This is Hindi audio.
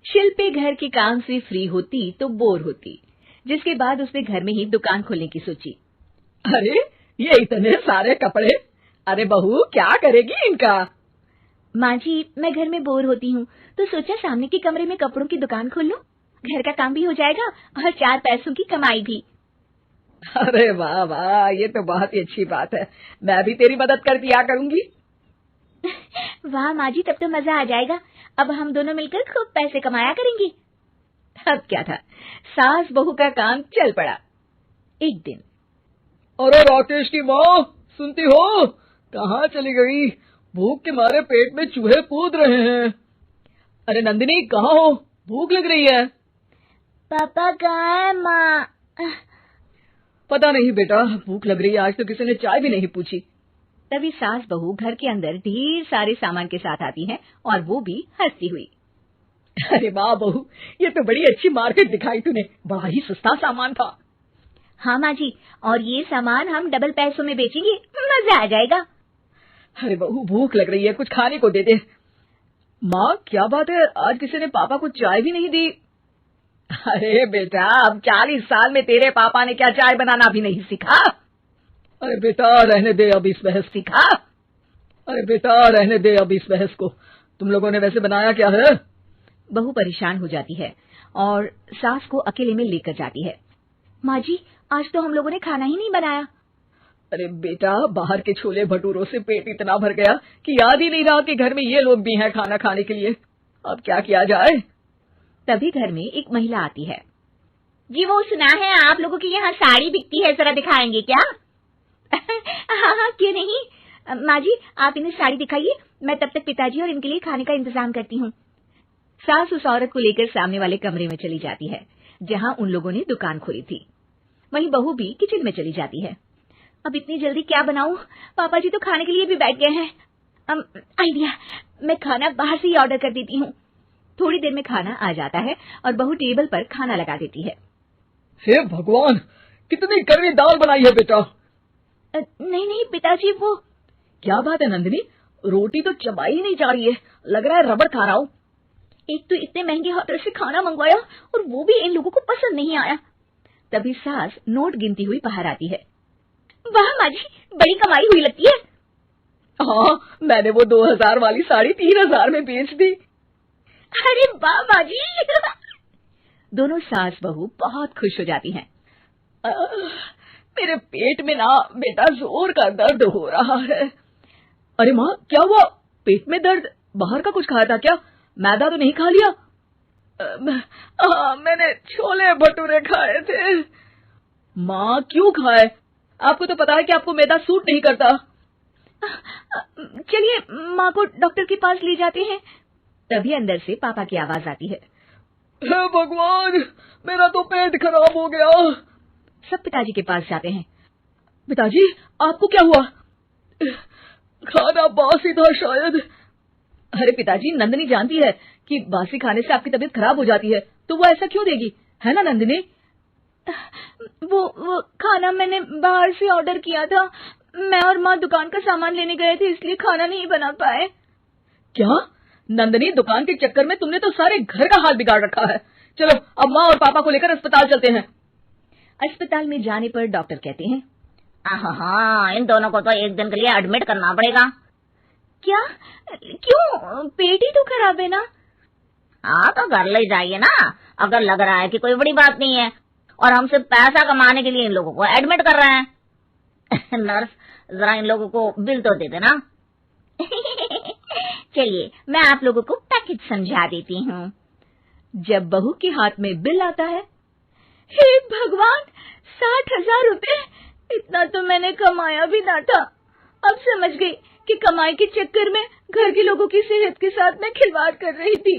शिल्पी घर के काम से फ्री होती तो बोर होती, जिसके बाद उसने घर में ही दुकान खोलने की सोची। अरे ये इतने सारे कपड़े, अरे बहू क्या करेगी इनका? माँ जी, मैं घर में बोर होती हूँ तो सोचा सामने के कमरे में कपड़ों की दुकान खोल लूं। घर का काम भी हो जाएगा और 4 पैसों की कमाई भी। अरे वाह वाह, ये तो बहुत ही अच्छी बात है। मैं भी तेरी मदद कर दिया करूंगी। वाह माँ जी, तब तो मजा आ जाएगा। अब हम दोनों मिलकर खूब पैसे कमाया करेंगे। अब क्या था, सास बहू का काम चल पड़ा। एक दिन, अरे राकेश की माँ, सुनती हो? कहाँ चली गई? भूख के मारे पेट में चूहे कूद रहे हैं। अरे नंदिनी, कहाँ हो? भूख लग रही है। पापा कहाँ है माँ? पता नहीं बेटा, भूख लग रही है। आज तो किसी ने चाय भी नहीं पूछी। तभी सास बहू घर के अंदर ढेर सारे सामान के साथ आती हैं और वो भी हंसती हुई। अरे वाह बहू, ये तो बड़ी अच्छी मार्केट दिखाई तूने। बड़ा ही सस्ता सामान था। हाँ माँ जी, और ये सामान हम डबल पैसों में बेचेंगे, मजा आ जाएगा। अरे बहू, भूख लग रही है, कुछ खाने को दे दे। माँ क्या बात है, आज किसी ने पापा को चाय भी नहीं दी? अरे बेटा, अब 40 साल में तेरे पापा ने क्या चाय बनाना भी नहीं सीखा? अरे बेटा रहने दे अब इस बहस सीखा। अरे बेटा रहने दे अब इस बहस को। तुम लोगों ने वैसे बनाया क्या है? बहू परेशान हो जाती है और सास को अकेले में लेकर जाती है। माँ जी, आज तो हम लोगों ने खाना ही नहीं बनाया। अरे बेटा, बाहर के छोले भटूरों से पेट इतना भर गया कि याद ही नहीं रहा कि घर में ये लोग भी हैं खाना खाने के लिए। अब क्या किया जाए? तभी घर में एक महिला आती है। जी वो सुना है आप लोगों के यहाँ साड़ी बिकती है, जरा दिखाएंगे क्या? हाँ हाँ, क्यों नहीं। माँ जी, आप इन्हें साड़ी दिखाइए, मैं तब तक पिताजी और इनके लिए खाने का इंतजाम करती हूँ। सास उस औरत को लेकर सामने वाले कमरे में चली जाती है जहाँ उन लोगों ने दुकान खोली थी। वहीं बहू भी किचन में चली जाती है। अब इतनी जल्दी क्या बनाऊं? पापा जी तो खाने के लिए भी बैठ गए हैं। आइडिया, मैं खाना बाहर से ही ऑर्डर कर देती हूँ। थोड़ी देर में खाना आ जाता है और बहू टेबल पर खाना लगा देती है। हे भगवान, कितनी कड़वी दाल बनाई है बेटा। नहीं नहीं पिताजी, वो क्या बात है नंदिनी, रोटी तो चबाई ही नहीं जा रही है, लग रहा है रबड़ खा रहा हूँ। एक तो इतने महंगे होटल से खाना मंगवाया और वो भी इन लोगों को पसंद नहीं आया। तभी सास नोट गिनती हुई बाहर आती है। वाह माँ जी, बड़ी कमाई हुई लगती है। हाँ, मैंने वो 2000 वाली साड़ी 3000 में बेच दी। अरे वाह माँ जी। दोनों सास बहू बहुत खुश हो जाती हैं। मेरे पेट में ना बेटा जोर का दर्द हो रहा है। अरे माँ, क्या हुआ? पेट में दर्द? बाहर का कुछ खाया था क्या? मैदा तो नहीं खा लिया? मैंने छोले भटूरे खाए थे। माँ क्यों खाए? आपको तो पता है कि आपको मैदा सूट नहीं करता। चलिए माँ को डॉक्टर के पास ले जाते हैं। तभी अंदर से पापा की आवाज आती है। हे भगवान, मेरा तो पेट खराब हो गया। सब पिताजी के पास जाते हैं। पिताजी, आपको क्या हुआ? खाना बासी था शायद। अरे पिताजी, नंदिनी जानती है कि बासी खाने से आपकी तबीयत खराब हो जाती है, तो वो ऐसा क्यों देगी, है ना नंदिनी? वो खाना मैंने बाहर से ऑर्डर किया था। मैं और माँ दुकान का सामान लेने गए थे, इसलिए खाना नहीं बना पाए। क्या नंदिनी, दुकान के चक्कर में तुमने तो सारे घर का हाल बिगाड़ रखा है। चलो अब माँ और पापा को लेकर अस्पताल चलते हैं। अस्पताल में जाने पर डॉक्टर कहते हैं, हाँ, इन दोनों को तो एक दिन के लिए एडमिट करना पड़ेगा। क्या? क्यों? पेट ही तो खराब है ना। हाँ तो घर ले जाइए ना, अगर लग रहा है कि कोई बड़ी बात नहीं है और हम सिर्फ पैसा कमाने के लिए इन लोगों को एडमिट कर रहे हैं। नर्स, जरा इन लोगों को बिल तो दे देना। चलिए मैं आप लोगों को पैकेज समझा देती हूँ। जब बहू के हाथ में बिल आता है, हे भगवान, 60,000 रुपए! इतना तो मैंने कमाया भी ना था। अब समझ गई कि कमाई के चक्कर में घर के लोगों की सेहत के साथ मैं खिलवाड़ कर रही थी।